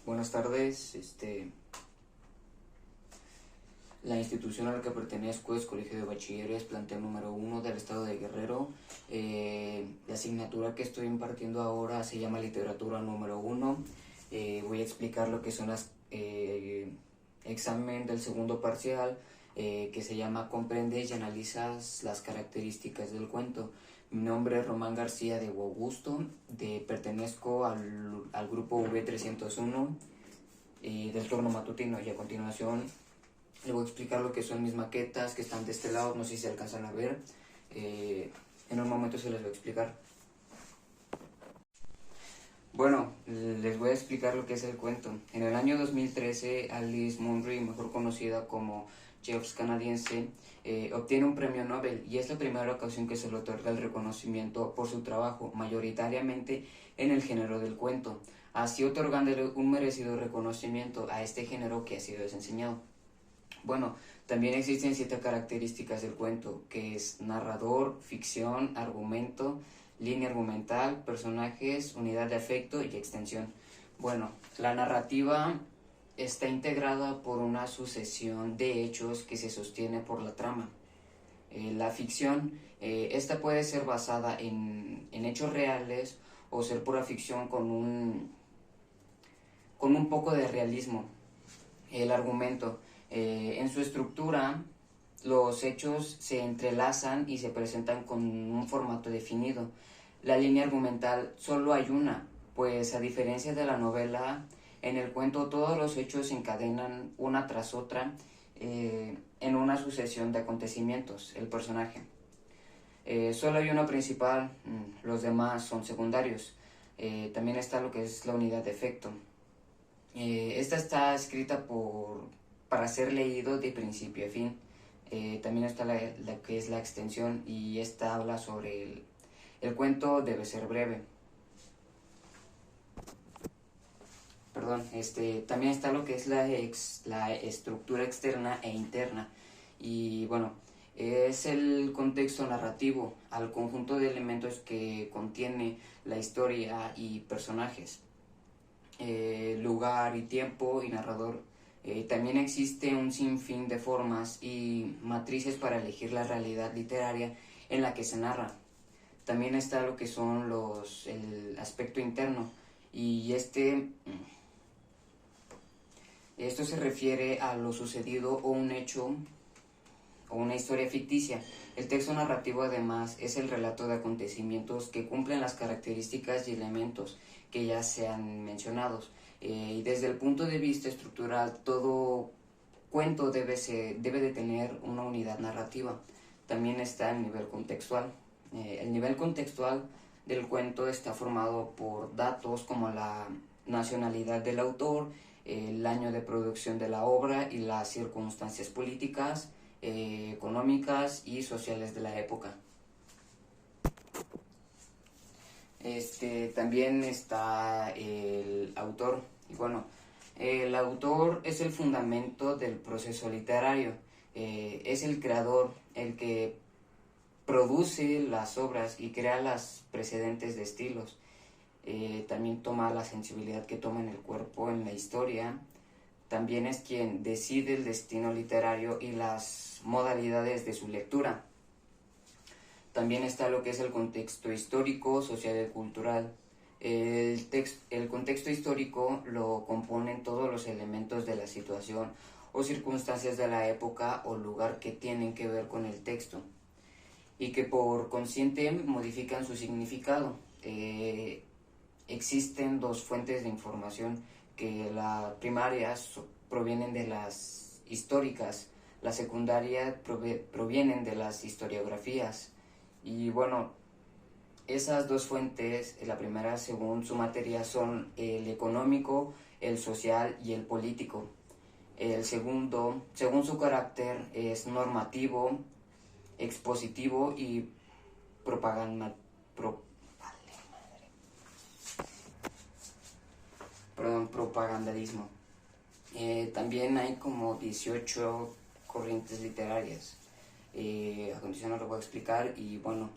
Buenas tardes. La institución a la que pertenezco es Colegio de Bachilleres, plantel número 1 del estado de Guerrero. La asignatura que estoy impartiendo ahora se llama Literatura número 1. Voy a explicar lo que son las examen del segundo parcial, que se llama Comprendes y analizas las características del cuento. Mi nombre es Román García de Augusto, pertenezco al grupo V301 del turno matutino, y a continuación le voy a explicar lo que son mis maquetas que están de este lado, no sé si se alcanzan a ver. En un momento se les voy a explicar. Bueno, les voy a explicar lo que es el cuento. En el año 2013, Alice Munro, mejor conocida como Jeffs canadiense, obtiene un premio Nobel, y es la primera ocasión que se le otorga el reconocimiento por su trabajo, mayoritariamente en el género del cuento, así otorgándole un merecido reconocimiento a este género que ha sido desenseñado. Bueno, también existen 7 características del cuento, que es narrador, ficción, argumento, línea argumental, personajes, unidad de afecto y extensión. Bueno, la narrativa está integrada por una sucesión de hechos que se sostiene por la trama. La ficción, esta puede ser basada en hechos reales o ser pura ficción con un poco de realismo. El argumento, en su estructura, los hechos se entrelazan y se presentan con un formato definido. La línea argumental solo hay una, pues a diferencia de la novela, en el cuento todos los hechos se encadenan una tras otra en una sucesión de acontecimientos, el personaje. Solo hay uno principal, los demás son secundarios. También está lo que es la unidad de efecto. Esta está escrita para ser leído de principio a fin. También está la que es la extensión, y esta habla sobre el cuento debe ser breve. Perdón, también está lo que es la estructura externa e interna. Y bueno, es el contexto narrativo, al conjunto de elementos que contiene la historia y personajes. Lugar y tiempo y narrador. También existe un sinfín de formas y matrices para elegir la realidad literaria en la que se narra. También está lo que son el aspecto interno, y esto se refiere a lo sucedido o un hecho o una historia ficticia. El texto narrativo, además, es el relato de acontecimientos que cumplen las características y elementos que ya se han mencionados. Y desde el punto de vista estructural, todo cuento debe de tener una unidad narrativa. También está el nivel contextual. El nivel contextual del cuento está formado por datos como la nacionalidad del autor, el año de producción de la obra y las circunstancias políticas, económicas y sociales de la época. También está el autor. Y bueno, el autor es el fundamento del proceso literario. Es el creador, el que produce las obras y crea las precedentes de estilos. También toma la sensibilidad que toma en el cuerpo, en la historia. También es quien decide el destino literario y las modalidades de su lectura. También está lo que es el contexto histórico, social y cultural. El contexto histórico lo componen todos los elementos de la situación o circunstancias de la época o lugar que tienen que ver con el texto y que por consiguiente modifican su significado. Existen 2 fuentes de información, que las primarias provienen de las históricas, las secundarias provienen de las historiografías. Y bueno, esas 2 fuentes, la primera según su materia son el económico, el social y el político. El segundo, según su carácter, es normativo, expositivo y propagandismo. También hay como 18 corrientes literarias. A continuación lo voy a explicar. Y bueno,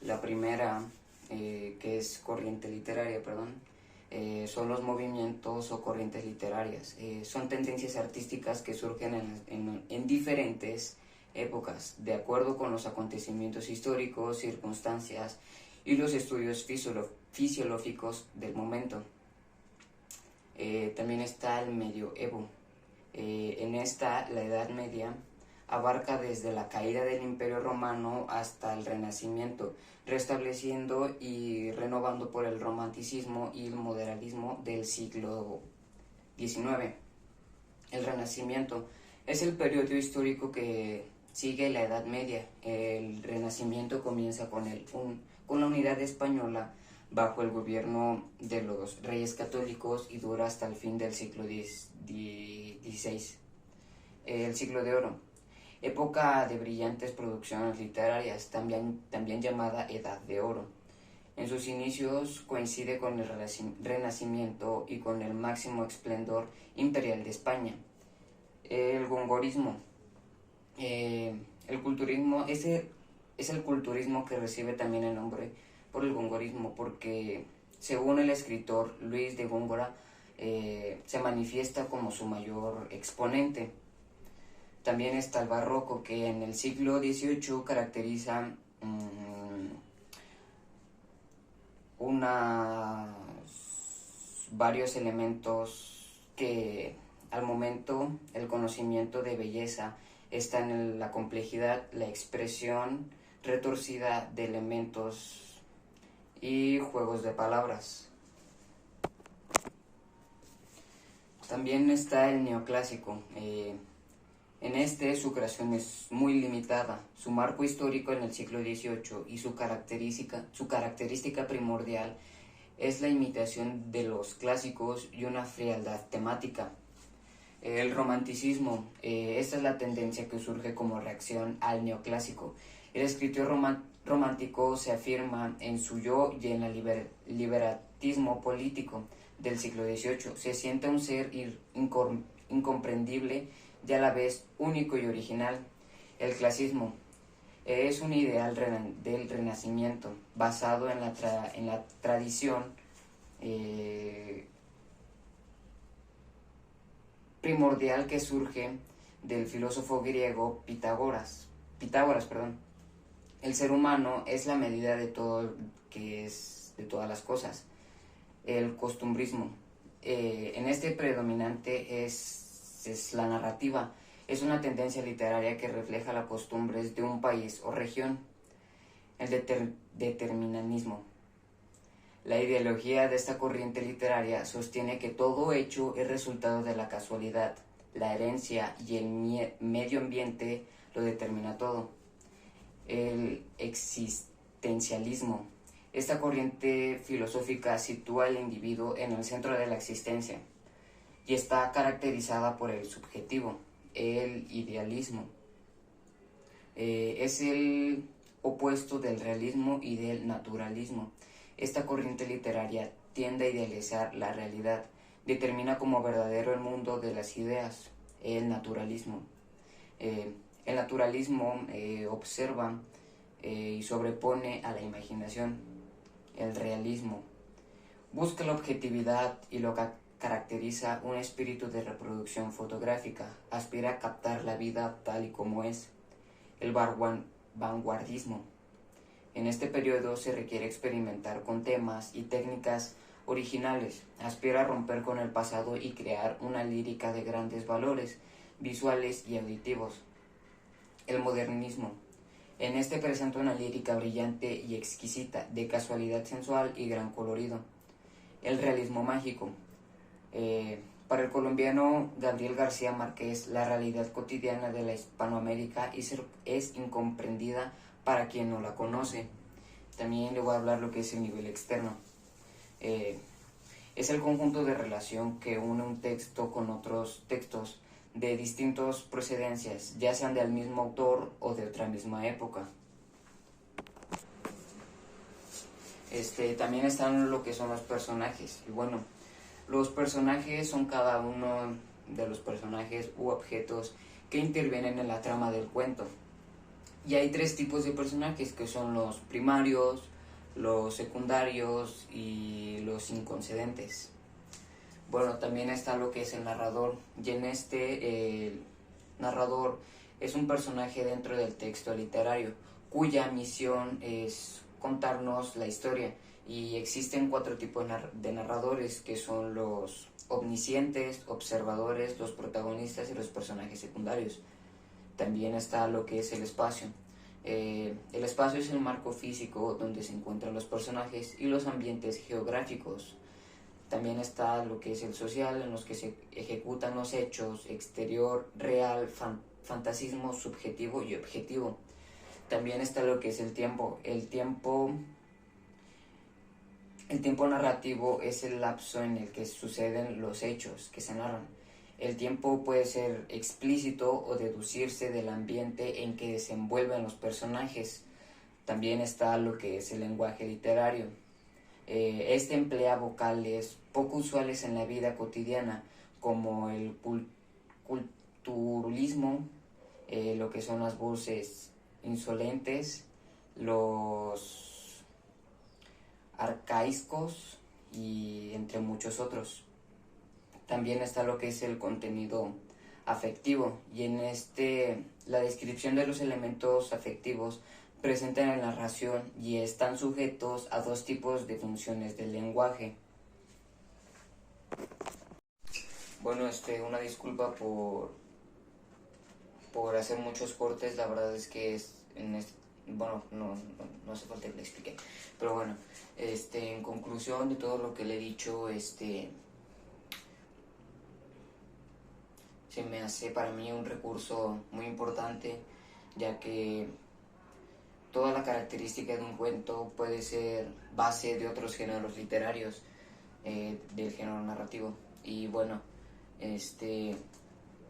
la primera, que es corriente literaria, son los movimientos o corrientes literarias. Son tendencias artísticas que surgen en diferentes épocas, de acuerdo con los acontecimientos históricos, circunstancias y los estudios fisiológicos del momento. También está el medioevo. En esta, la Edad Media abarca desde la caída del Imperio Romano hasta el Renacimiento, restableciendo y renovando por el romanticismo y el modernismo del siglo XIX. El Renacimiento es el periodo histórico que sigue la Edad Media. El Renacimiento comienza con la unidad española bajo el gobierno de los reyes católicos y dura hasta el fin del siglo XVI. El siglo de oro, época de brillantes producciones literarias, también llamada Edad de Oro. En sus inicios coincide con el Renacimiento y con el máximo esplendor imperial de España. El gongorismo. El culturismo, ese es el culturismo que recibe también el nombre por el gongorismo, porque según el escritor Luis de Góngora, se manifiesta como su mayor exponente. También está el barroco, que en el siglo XVIII caracteriza varios elementos que al momento el conocimiento de belleza está en la complejidad, la expresión retorcida de elementos y juegos de palabras. También está el neoclásico. En su creación es muy limitada. Su marco histórico en el siglo XVIII y su característica primordial es la imitación de los clásicos y una frialdad temática. El romanticismo, esta es la tendencia que surge como reacción al neoclásico. El escritor romántico se afirma en su yo y en el liberatismo político del siglo XVIII. Se siente un ser incomprendible y a la vez único y original. El clasismo es un ideal del Renacimiento basado en la tradición primordial que surge del filósofo griego Pitágoras. El ser humano es la medida de todo que es de todas las cosas. El costumbrismo, en este predominante es la narrativa. Es una tendencia literaria que refleja las costumbres de un país o región. El determinismo. La ideología de esta corriente literaria sostiene que todo hecho es resultado de la casualidad, la herencia y el medio ambiente lo determina todo. El existencialismo. Esta corriente filosófica sitúa al individuo en el centro de la existencia y está caracterizada por el subjetivo. El idealismo es el opuesto del realismo y del naturalismo. Esta corriente literaria tiende a idealizar la realidad, determina como verdadero el mundo de las ideas. El naturalismo. El naturalismo observa y sobrepone a la imaginación. El realismo busca la objetividad y lo que caracteriza un espíritu de reproducción fotográfica, aspira a captar la vida tal y como es. El vanguardismo. En este periodo se requiere experimentar con temas y técnicas originales, aspira a romper con el pasado y crear una lírica de grandes valores visuales y auditivos. El modernismo. En este presenta una lírica brillante y exquisita, de casualidad sensual y gran colorido. El realismo mágico. Para el colombiano Gabriel García Márquez, la realidad cotidiana de la Hispanoamérica es incomprendida para quien no la conoce. También le voy a hablar lo que es el nivel externo. Es el conjunto de relación que une un texto con otros textos de distintas procedencias, ya sean del mismo autor o de otra misma época. También están lo que son los personajes. Y bueno, los personajes son cada uno de los personajes u objetos que intervienen en la trama del cuento. Y hay tres tipos de personajes, que son los primarios, los secundarios y los inconcedentes. Bueno, también está lo que es el narrador, y en este el narrador es un personaje dentro del texto literario, cuya misión es contarnos la historia. Y existen cuatro tipos de narradores, que son los omniscientes, observadores, los protagonistas y los personajes secundarios. También está lo que es el espacio. El espacio es el marco físico donde se encuentran los personajes y los ambientes geográficos. También está lo que es el social, en los que se ejecutan los hechos, exterior, real, fantasismo, subjetivo y objetivo. También está lo que es el tiempo. El tiempo narrativo es el lapso en el que suceden los hechos que se narran. El tiempo puede ser explícito o deducirse del ambiente en que desenvuelven los personajes. También está lo que es el lenguaje literario. Este emplea vocales poco usuales en la vida cotidiana, como el culturalismo, lo que son las voces insolentes, los arcaicos y entre muchos otros. También está lo que es el contenido afectivo, y en la descripción de los elementos afectivos presenta en la narración y están sujetos a dos tipos de funciones del lenguaje. Bueno, una disculpa por hacer muchos cortes, la verdad es que bueno, no hace falta que le explique, pero bueno, en conclusión de todo lo que le he dicho, se me hace para mí un recurso muy importante, ya que toda la característica de un cuento puede ser base de otros géneros literarios, del género narrativo. Y bueno,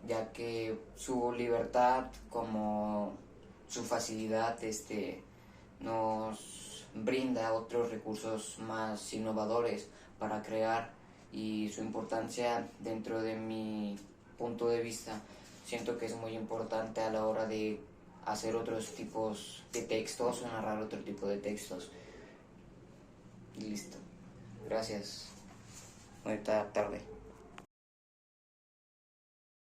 ya que su libertad como su facilidad nos brinda otros recursos más innovadores para crear, y su importancia dentro de mi punto de vista siento que es muy importante a la hora de hacer otros tipos de textos o narrar otro tipo de textos. Y listo. Gracias. Bonita tarde.